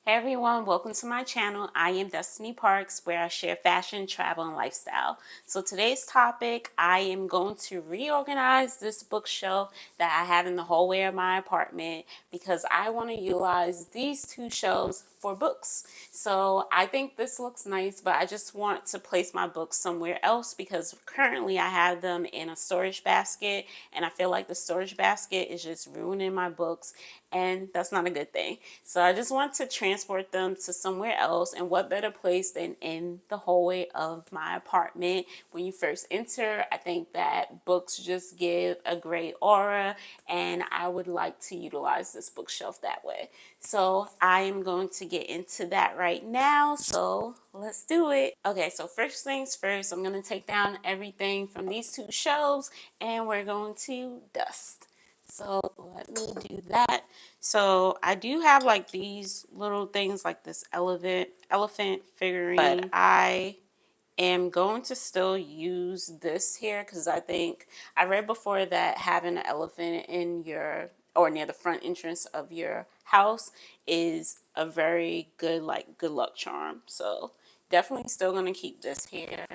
Hey everyone, welcome to my channel. I am Destiny Parks, where I share fashion, travel, and lifestyle. So today's topic, I am going to reorganize this bookshelf that I have in the hallway of my apartment because I want to utilize these two shelves for books. So I think this looks nice, but I just want to place my books somewhere else because currently I have them in a storage basket, and I feel like the storage basket is just ruining my books, and that's not a good thing. So I just want to transport them to somewhere else, and what better place than in the hallway of my apartment. When you first enter, I think that books just give a great aura, and I would like to utilize this bookshelf that way. So I am going to get into that right now, so let's do it. Okay, so first things first, I'm going to take down everything from these two shelves and we're going to dust. So let me do that. So I do have like these little things like this elephant figurine, but I am going to still use this here because I think I read before that having an elephant in your or near the front entrance of your house is a very good good luck charm. So definitely still going to keep this here.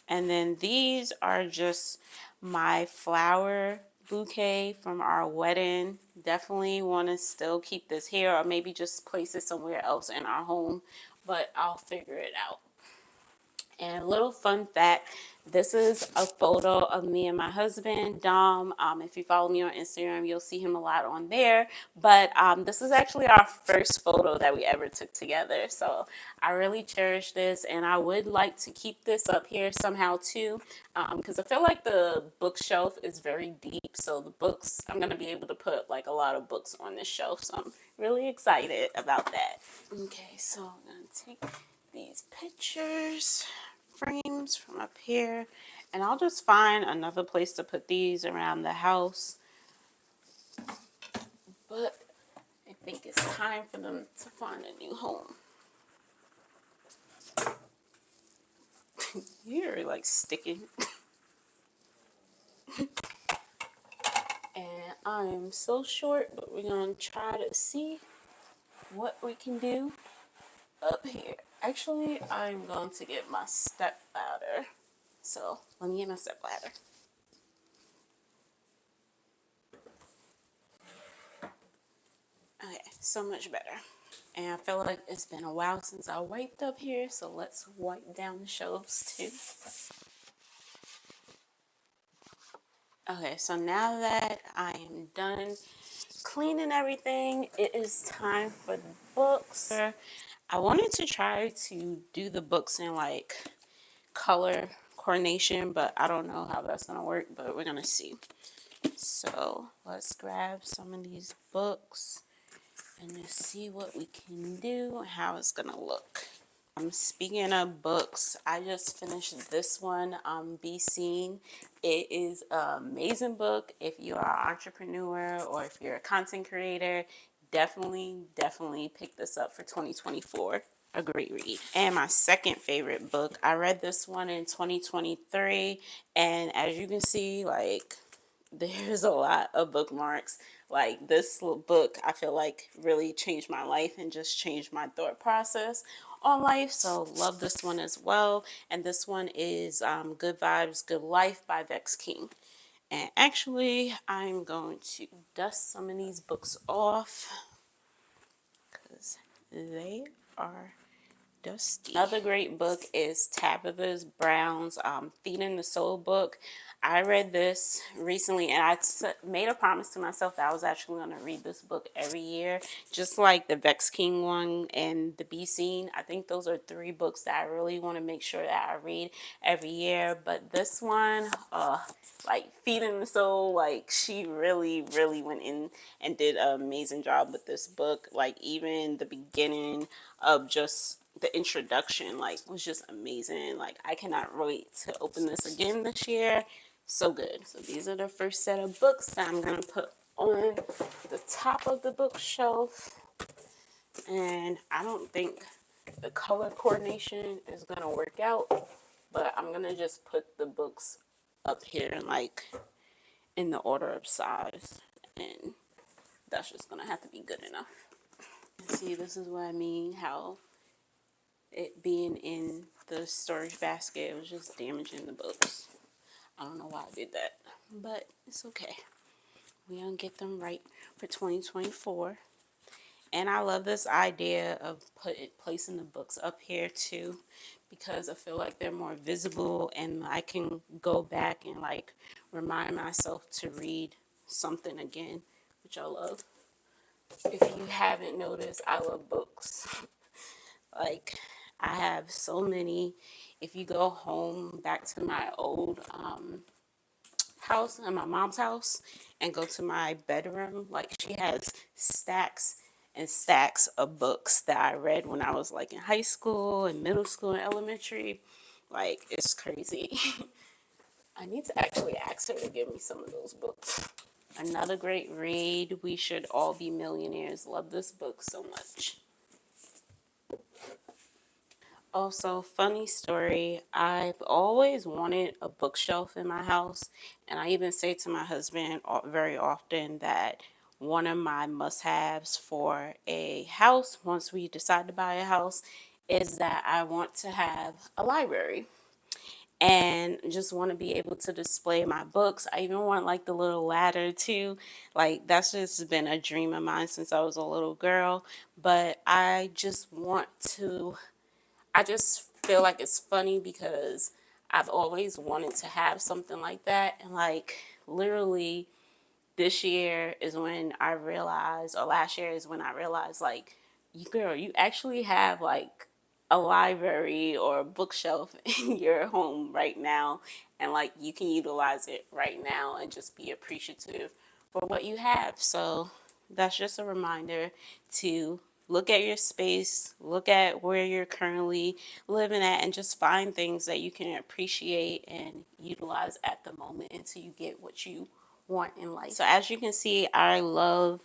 And then these are just my flower bouquet from our wedding. Definitely want to still keep this here or maybe just place it somewhere else in our home, but I'll figure it out. And a little fun fact, this is a photo of me and my husband, Dom. If you follow me on Instagram, you'll see him a lot on there. But this is actually our first photo that we ever took together. So I really cherish this, and I would like to keep this up here somehow too, because I feel like the bookshelf is very deep. So the books, I'm going to be able to put like a lot of books on this shelf. So I'm really excited about that. Okay, so I'm going to take these pictures frames from up here, and I'll just find another place to put these around the house, but I think it's time for them to find a new home. You're like sticking. And I am so short, but we're gonna try to see what we can do up here. Actually, I'm going to get my step ladder. So let me get my step ladder. Okay, so much better. And I feel like it's been a while since I wiped up here, so let's wipe down the shelves too. Okay, so now that I am done cleaning everything, it is time for the books. I wanted to try to do the books in like color coordination, but I don't know how that's gonna work, but we're gonna see. So let's grab some of these books and just see what we can do and how it's gonna look. Speaking of books, I just finished this one, Be Seen. It is an amazing book. If you are an entrepreneur or if you're a content creator, definitely pick this up for 2024. A great read. And my second favorite book, I read this one in 2023, and as you can see, like, there's a lot of bookmarks. Like, this book, I feel like really changed my life and just changed my thought process on life. So love this one as well. And this one is Good Vibes, Good Life by Vex King. And actually, I'm going to dust some of these books off because they are dusty. Another great book is Tabitha Brown's Feeding the Soul book. I read this recently, and I made a promise to myself that I was actually going to read this book every year, just like the Vex King one and the Be Seen. I think those are three books that I really want to make sure that I read every year. But this one, like Feeding the Soul, like she really went in and did an amazing job with this book. Like even the beginning of just the introduction was just amazing. Like I cannot wait to open this again this year. So good. So these are the first set of books that I'm gonna put on the top of the bookshelf, and I don't think the color coordination is gonna work out, but I'm gonna just put the books up here like in the order of size, and that's just gonna have to be good enough. See, this is what I mean, how it being in the storage basket, it was just damaging the books. I don't know why I did that, but it's okay. We gonna get them right for 2024. And I love this idea of placing the books up here too, because I feel like they're more visible and I can go back and like remind myself to read something again, which I love. If you haven't noticed, I love books. Like, I have so many. If you go home back to my old house, in my mom's house, and go to my bedroom, like, she has stacks and stacks of books that I read when I was like in high school and middle school and elementary. Like, it's crazy. I need to actually ask her to give me some of those books. Another great read, We Should All Be Millionaires. Love this book so much. Also, funny story, I've always wanted a bookshelf in my house, and I even say to my husband very often that one of my must-haves for a house, once we decide to buy a house, is that I want to have a library and just want to be able to display my books. I even want like the little ladder too. Like, that's just been a dream of mine since I was a little girl, but I just feel like it's funny because I've always wanted to have something like that. And like, literally, this year is when I realized, or last year is when I realized, like, girl, you actually have like a library or a bookshelf in your home right now. And like, you can utilize it right now and just be appreciative for what you have. So that's just a reminder to look at your space, look at where you're currently living at, and just find things that you can appreciate and utilize at the moment until you get what you want in life. So as you can see, I love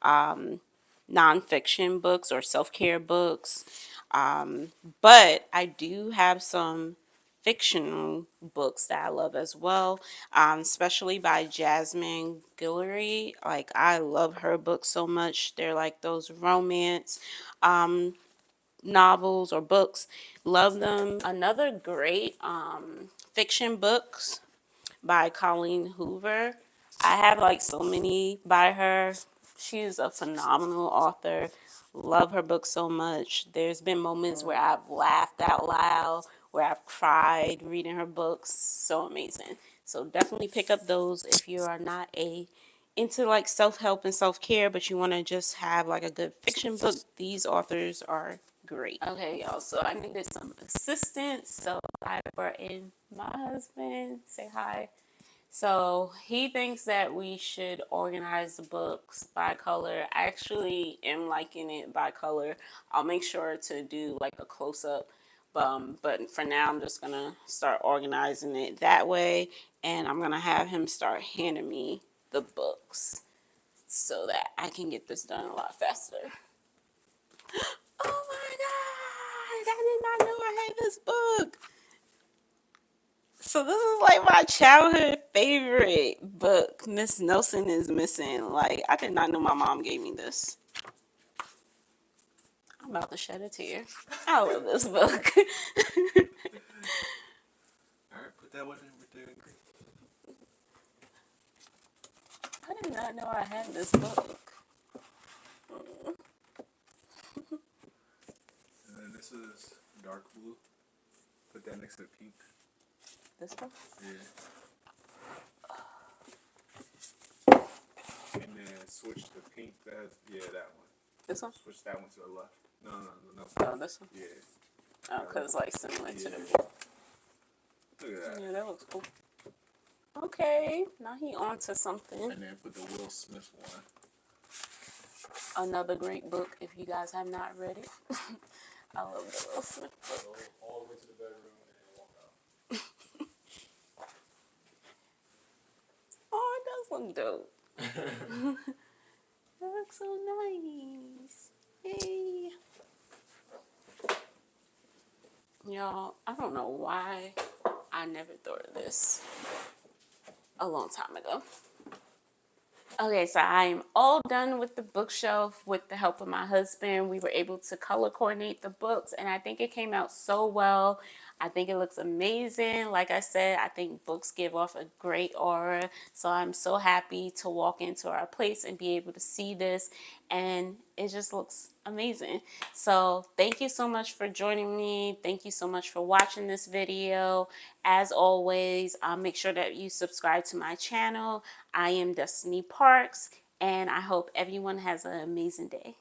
nonfiction books or self-care books, but I do have some fictional books that I love as well, especially by Jasmine Guillory. Like, I love her books so much. They're like those romance novels or books. Love them. Another great fiction books by Colleen Hoover. I have like so many by her. She's a phenomenal author. Love her book so much. There's been moments where I've laughed out loud, where I've cried reading her books. So amazing. So definitely pick up those if you are not into like self-help and self-care, but you want to just have like a good fiction book. These authors are great. Okay, y'all. So I needed some assistance. So I brought in my husband. Say hi. So he thinks that we should organize the books by color. I actually am liking it by color. I'll make sure to do like a close up. But for now, I'm just going to start organizing it that way. And I'm going to have him start handing me the books so that I can get this done a lot faster. Oh my God! I did not know I had this book. So this is like my childhood favorite book. Miss Nelson is Missing. Like, I did not know my mom gave me this. I'm about to shed a tear. I love this book. Alright, put that one in with the green. I did not know I had this book. And then this is dark blue. Put that next to the pink. This one? Yeah. And then switch the pink. That one. This one? Switch that one to the left. No. Oh, this one? Yeah. Oh, because it's like similar to the book. Look at that. Yeah, that looks cool. Okay, now he on to something. And then put the Will Smith one. Another great book if you guys have not read it. I love the Will Smith book. Go all the way to the bedroom and walk out. Oh, it does look dope. That looks so nice. Yay. Y'all, I don't know why I never thought of this a long time ago. Okay, so I am all done with the bookshelf with the help of my husband. We were able to color coordinate the books, and I think it came out so well. I think it looks amazing. Like I said, I think books give off a great aura. So I'm so happy to walk into our place and be able to see this, and it just looks amazing. So thank you so much for joining me. Thank you so much for watching this video. As always, make sure that you subscribe to my channel. I am Destiny Parks, and I hope everyone has an amazing day.